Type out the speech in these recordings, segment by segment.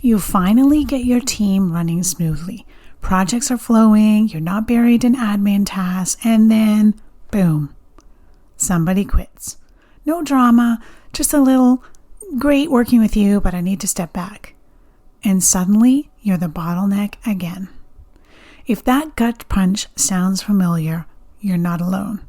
You finally get your team running smoothly. Projects are flowing, you're not buried in admin tasks, and then, boom, somebody quits. No drama, just a little, great working with you, but I need to step back. And suddenly, you're the bottleneck again. If that gut punch sounds familiar, you're not alone.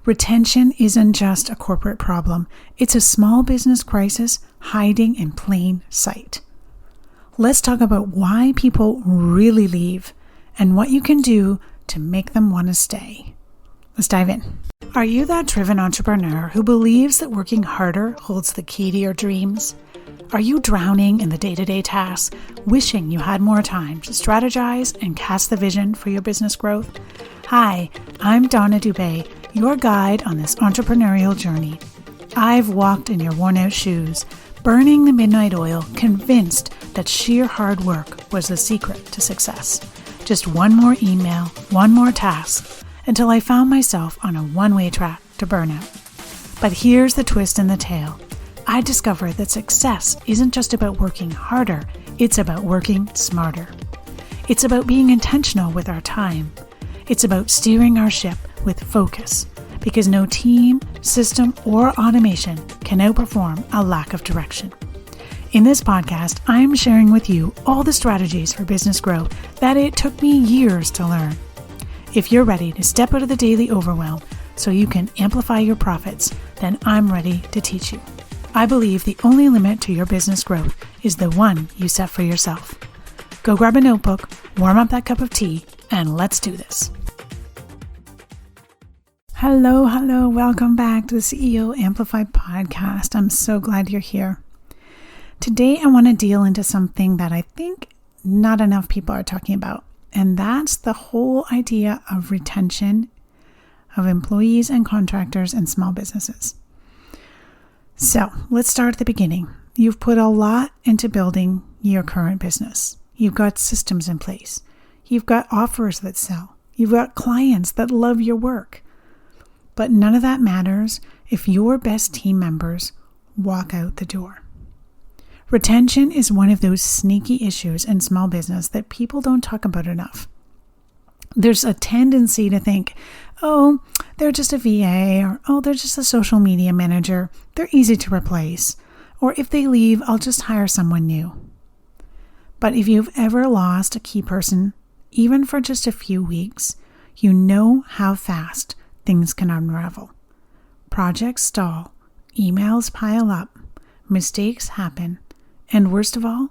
Retention isn't just a corporate problem. It's a small business crisis hiding in plain sight. Let's talk about why people really leave and what you can do to make them want to stay. Let's dive in. Are you that driven entrepreneur who believes that working harder holds the key to your dreams? Are you drowning in the day-to-day tasks, wishing you had more time to strategize and cast the vision for your business growth? Hi, I'm Donna Dubé, your guide on this entrepreneurial journey. I've walked in your worn-out shoes, burning the midnight oil, convinced that sheer hard work was the secret to success. Just one more email, one more task, until I found myself on a one-way track to burnout. But here's the twist in the tale. I discovered that success isn't just about working harder, it's about working smarter. It's about being intentional with our time. It's about steering our ship with focus, because no team, system, or automation can outperform a lack of direction. In this podcast, I am sharing with you all the strategies for business growth that it took me years to learn. If you're ready to step out of the daily overwhelm so you can amplify your profits, then I'm ready to teach you. I believe the only limit to your business growth is the one you set for yourself. Go grab a notebook, warm up that cup of tea, and let's do this. Hello, welcome back to the CEO Amplify podcast. I'm so glad you're here. Today, I want to deal into something that I think not enough people are talking about, and that's the whole idea of retention of employees and contractors and small businesses. So let's start at the beginning. You've put a lot into building your current business. You've got systems in place. You've got offers that sell. You've got clients that love your work. But none of that matters if your best team members walk out the door. Retention is one of those sneaky issues in small business that people don't talk about enough. There's a tendency to think, oh, they're just a VA, or oh, they're just a social media manager. They're easy to replace. Or if they leave, I'll just hire someone new. But if you've ever lost a key person, even for just a few weeks, you know how fast things can unravel. Projects stall, emails pile up, mistakes happen, and worst of all,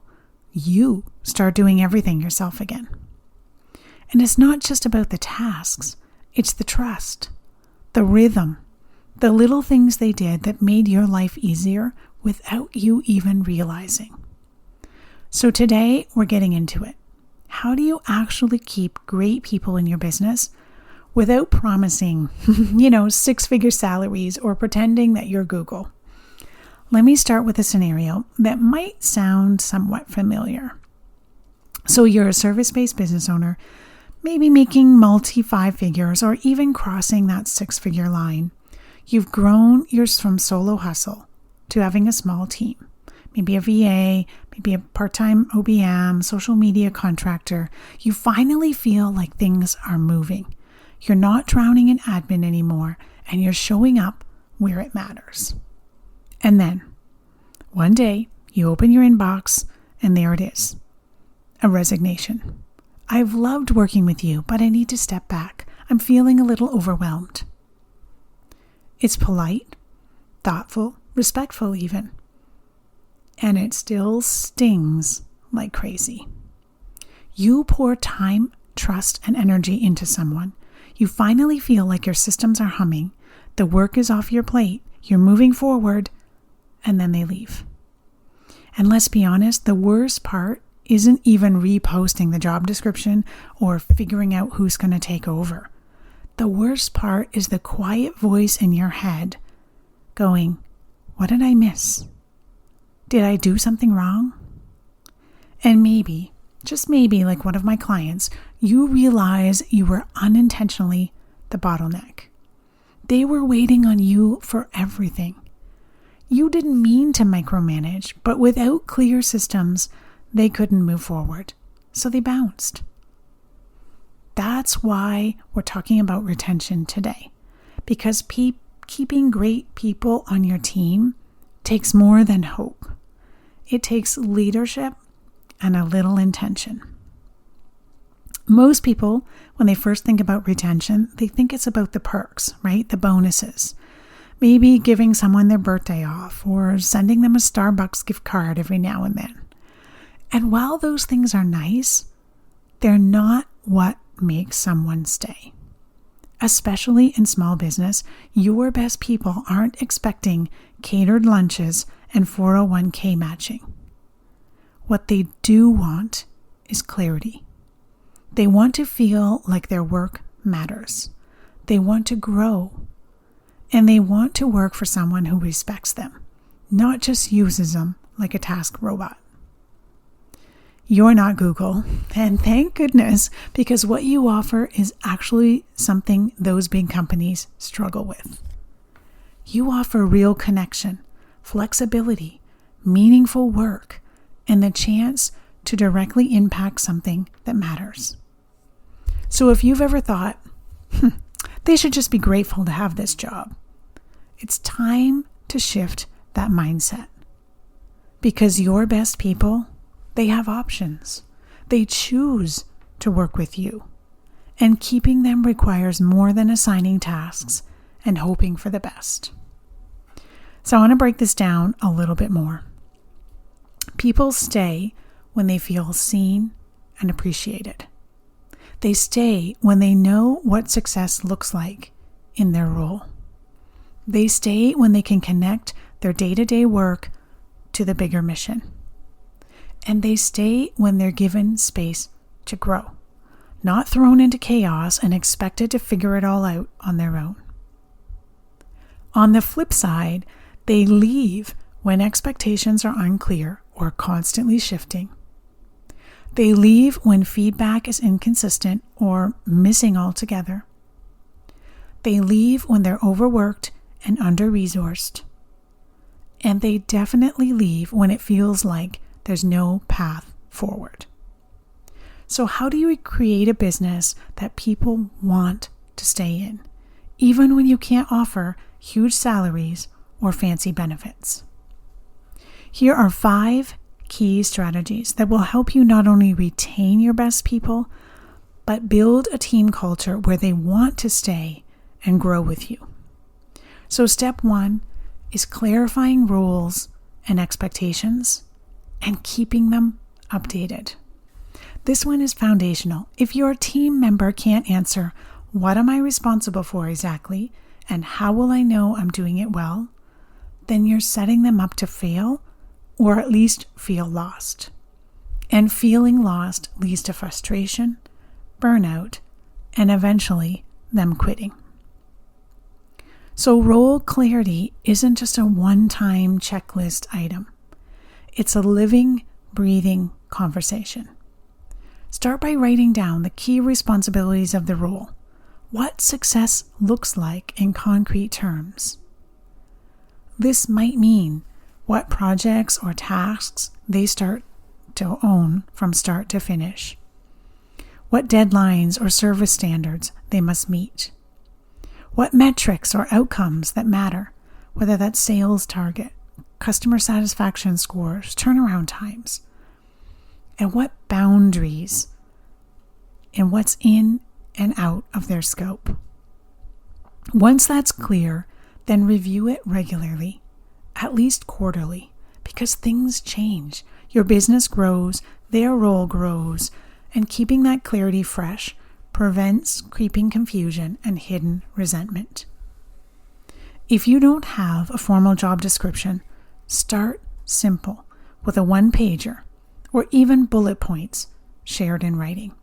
you start doing everything yourself again. And it's not just about the tasks, it's the trust, the rhythm, the little things they did that made your life easier without you even realizing. So today, we're getting into it. How do you actually keep great people in your business without promising, six-figure salaries or pretending that you're Google? Let me start with a scenario that might sound somewhat familiar. So you're a service-based business owner, maybe making multi-five figures or even crossing that six-figure line. You've grown yours from solo hustle to having a small team, maybe a VA, maybe a part-time OBM, social media contractor. You finally feel like things are moving. You're not drowning in admin anymore, and you're showing up where it matters. And then, one day, you open your inbox, and there it is. A resignation. I've loved working with you, but I need to step back. I'm feeling a little overwhelmed. It's polite, thoughtful, respectful even. And it still stings like crazy. You pour time, trust, and energy into someone. You finally feel like your systems are humming. The work is off your plate. You're moving forward. And then they leave. And let's be honest, the worst part isn't even reposting the job description or figuring out who's going to take over. The worst part is the quiet voice in your head going, what did I miss? Did I do something wrong? And maybe, just maybe, like one of my clients, you realize you were unintentionally the bottleneck. They were waiting on you for everything. You didn't mean to micromanage, but without clear systems, they couldn't move forward, so they bounced. That's why we're talking about retention today, because keeping great people on your team takes more than hope. It takes leadership and a little intention. Most people, when they first think about retention, they think it's about the perks, right? The bonuses. Maybe giving someone their birthday off or sending them a Starbucks gift card every now and then. And while those things are nice, they're not what makes someone stay. Especially in small business, your best people aren't expecting catered lunches and 401k matching. What they do want is clarity. They want to feel like their work matters. They want to grow. And they want to work for someone who respects them, not just uses them like a task robot. You're not Google, and thank goodness, because what you offer is actually something those big companies struggle with. You offer real connection, flexibility, meaningful work, and the chance to directly impact something that matters. So if you've ever thought, they should just be grateful to have this job, it's time to shift that mindset. Because your best people, they have options. They choose to work with you. And keeping them requires more than assigning tasks and hoping for the best. So I want to break this down a little bit more. People stay when they feel seen and appreciated. They stay when they know what success looks like in their role. They stay when they can connect their day-to-day work to the bigger mission. And they stay when they're given space to grow, not thrown into chaos and expected to figure it all out on their own. On the flip side, they leave when expectations are unclear or constantly shifting. They leave when feedback is inconsistent or missing altogether. They leave when they're overworked and under-resourced. And they definitely leave when it feels like there's no path forward. So how do you create a business that people want to stay in, even when you can't offer huge salaries or fancy benefits? Here are 5 key strategies that will help you not only retain your best people, but build a team culture where they want to stay and grow with you. So step 1 is clarifying roles and expectations and keeping them updated. This one is foundational. If your team member can't answer, what am I responsible for exactly, and how will I know I'm doing it well, then you're setting them up to fail or at least feel lost. And feeling lost leads to frustration, burnout, and eventually them quitting. So role clarity isn't just a one-time checklist item. It's a living, breathing conversation. Start by writing down the key responsibilities of the role, what success looks like in concrete terms. This might mean what projects or tasks they start to own from start to finish, what deadlines or service standards they must meet, what metrics or outcomes that matter, whether that's sales target, customer satisfaction scores, turnaround times, and what boundaries and what's in and out of their scope. Once that's clear, then review it regularly, at least quarterly, because things change. Your business grows, their role grows, and keeping that clarity fresh prevents creeping confusion and hidden resentment. If you don't have a formal job description, start simple with a one-pager or even bullet points shared in writing.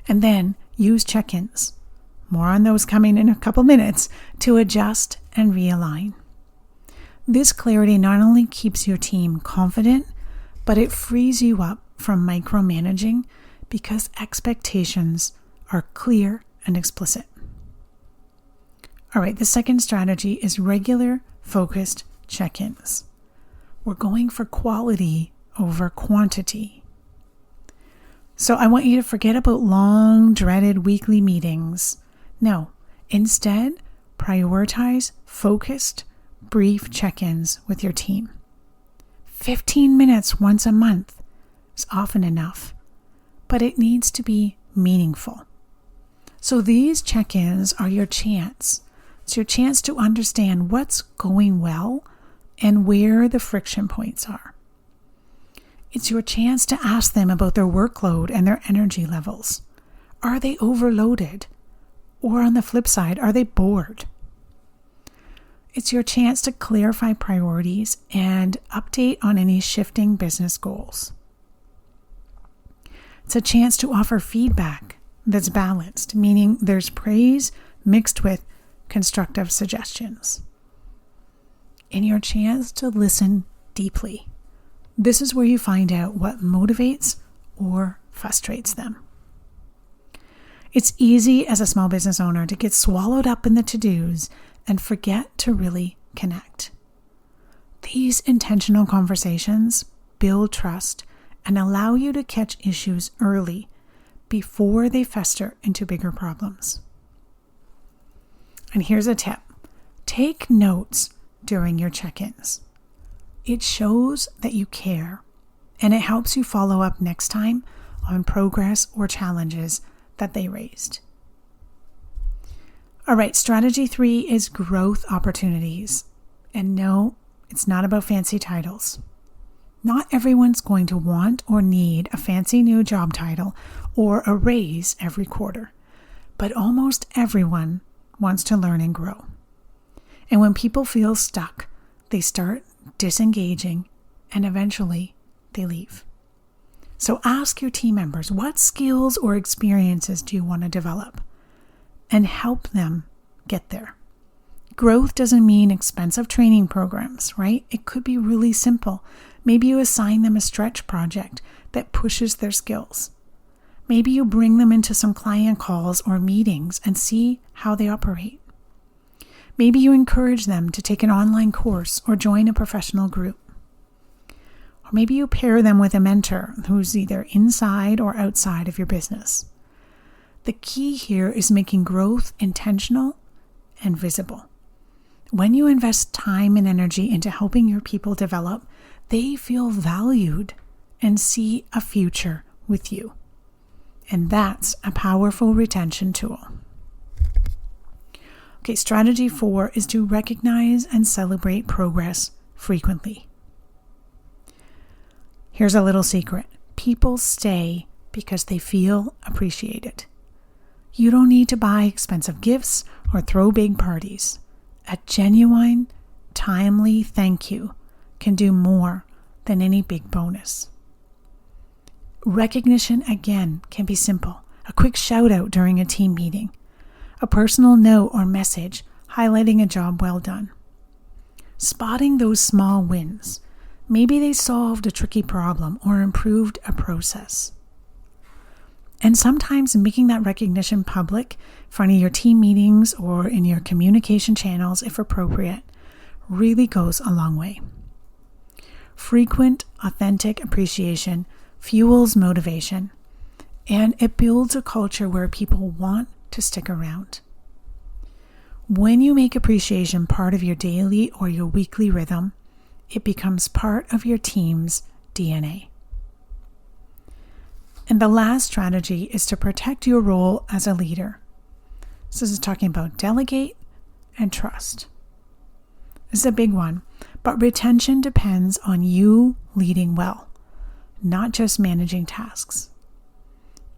And then use check-ins, more on those coming in a couple minutes, to adjust and realign. This clarity not only keeps your team confident, but it frees you up from micromanaging because expectations are clear and explicit. All right, the second strategy is regular, focused check-ins. We're going for quality over quantity. So I want you to forget about long, dreaded weekly meetings. No, instead, prioritize focused, brief check-ins with your team. 15 minutes once a month is often enough, but it needs to be meaningful. So these check-ins are your chance. It's your chance to understand what's going well and where the friction points are. It's your chance to ask them about their workload and their energy levels. Are they overloaded? Or on the flip side, are they bored? It's your chance to clarify priorities and update on any shifting business goals. It's a chance to offer feedback that's balanced, meaning there's praise mixed with constructive suggestions. And your chance to listen deeply. This is where you find out what motivates or frustrates them. It's easy as a small business owner to get swallowed up in the to-dos and forget to really connect. These intentional conversations build trust and allow you to catch issues early before they fester into bigger problems. And here's a tip. Take notes during your check-ins. It shows that you care, and it helps you follow up next time on progress or challenges that they raised. All right, strategy 3 is growth opportunities. And no, it's not about fancy titles. Not everyone's going to want or need a fancy new job title or a raise every quarter, but almost everyone wants to learn and grow. And when people feel stuck, they start disengaging and eventually they leave. So ask your team members, what skills or experiences do you want to develop? And help them get there. Growth doesn't mean expensive training programs, right? It could be really simple. Maybe you assign them a stretch project that pushes their skills. Maybe you bring them into some client calls or meetings and see how they operate. Maybe you encourage them to take an online course or join a professional group. Or maybe you pair them with a mentor who's either inside or outside of your business. The key here is making growth intentional and visible. When you invest time and energy into helping your people develop, they feel valued and see a future with you. And that's a powerful retention tool. Okay, strategy 4 is to recognize and celebrate progress frequently. Here's a little secret. People stay because they feel appreciated. You don't need to buy expensive gifts or throw big parties. A genuine, timely thank you can do more than any big bonus. Recognition, again, can be simple. A quick shout out during a team meeting. A personal note or message highlighting a job well done. Spotting those small wins. Maybe they solved a tricky problem or improved a process. And sometimes making that recognition public in front of your team meetings or in your communication channels, if appropriate, really goes a long way. Frequent, authentic appreciation fuels motivation, and it builds a culture where people want to stick around. When you make appreciation part of your daily or your weekly rhythm, it becomes part of your team's DNA. And the last strategy is to protect your role as a leader. So this is talking about delegate and trust. This is a big one, but retention depends on you leading well, not just managing tasks.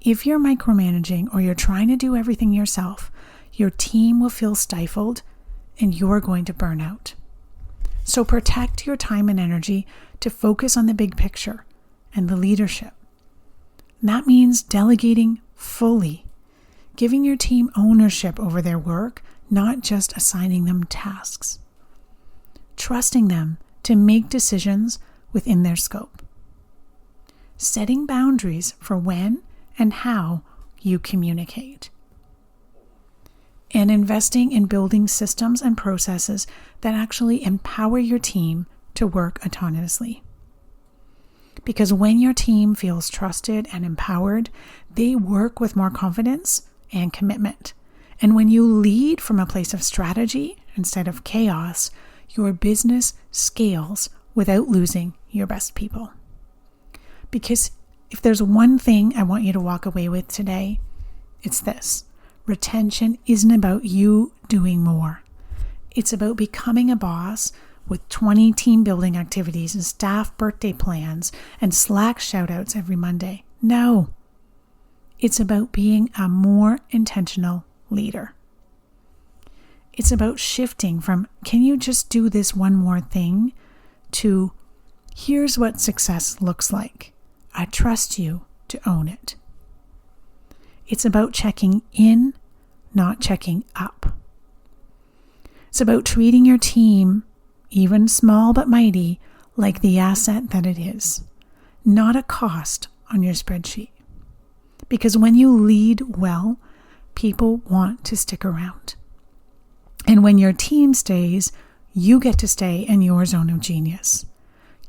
If you're micromanaging or you're trying to do everything yourself, your team will feel stifled and you're going to burn out. So protect your time and energy to focus on the big picture and the leadership. And that means delegating fully, giving your team ownership over their work, not just assigning them tasks. Trusting them to make decisions within their scope. Setting boundaries for when and how you communicate. And investing in building systems and processes that actually empower your team to work autonomously. Because when your team feels trusted and empowered, they work with more confidence and commitment. And when you lead from a place of strategy instead of chaos, your business scales without losing your best people. Because if there's one thing I want you to walk away with today, it's this. Retention isn't about you doing more. It's about becoming a boss with 20 team building activities and staff birthday plans and Slack shoutouts every Monday. No. It's about being a more intentional leader. It's about shifting from, can you just do this one more thing, to, here's what success looks like. I trust you to own it. It's about checking in, not checking up. It's about treating your team, even small but mighty, like the asset that it is, not a cost on your spreadsheet. Because when you lead well, people want to stick around. And when your team stays, you get to stay in your zone of genius.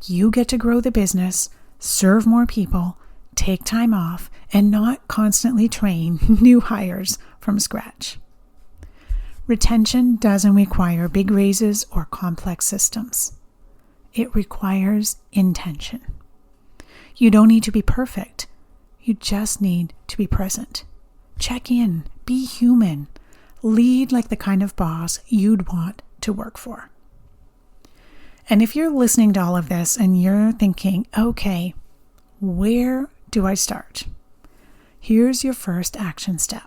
You get to grow the business, serve more people, take time off, and not constantly train new hires from scratch. Retention doesn't require big raises or complex systems. It requires intention. You don't need to be perfect. You just need to be present. Check in, be human, lead like the kind of boss you'd want to work for. And if you're listening to all of this and you're thinking, okay, where do I start? Here's your first action step.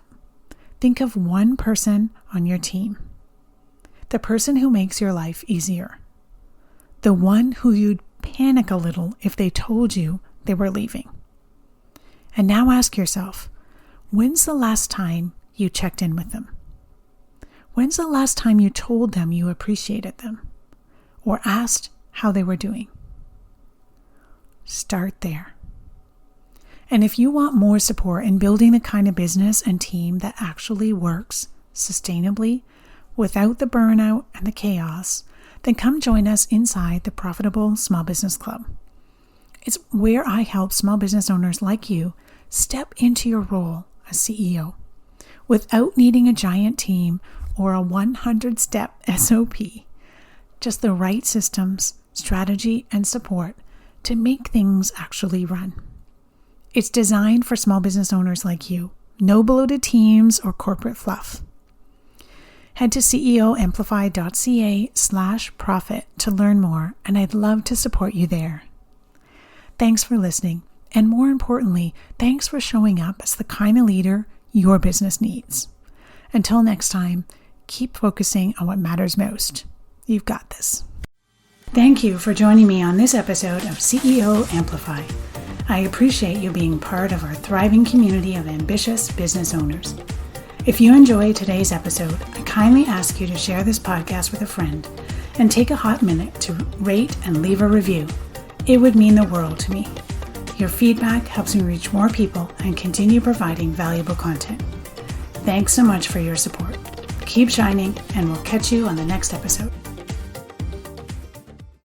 Think of one person on your team. The person who makes your life easier. The one who you'd panic a little if they told you they were leaving. And now ask yourself, when's the last time you checked in with them? When's the last time you told them you appreciated them or asked how they were doing? Start there. And if you want more support in building the kind of business and team that actually works sustainably without the burnout and the chaos, then come join us inside the Profitable Small Business Club. It's where I help small business owners like you step into your role as CEO without needing a giant team or a 100-step SOP. Just the right systems, strategy, and support to make things actually run. It's designed for small business owners like you. No bloated teams or corporate fluff. Head to ceoamplify.ca/profit to learn more, and I'd love to support you there. Thanks for listening, and more importantly, thanks for showing up as the kind of leader your business needs. Until next time, keep focusing on what matters most. You've got this. Thank you for joining me on this episode of CEO Amplify. I appreciate you being part of our thriving community of ambitious business owners. If you enjoyed today's episode, I kindly ask you to share this podcast with a friend and take a hot minute to rate and leave a review. It would mean the world to me. Your feedback helps me reach more people and continue providing valuable content. Thanks so much for your support. Keep shining, and we'll catch you on the next episode.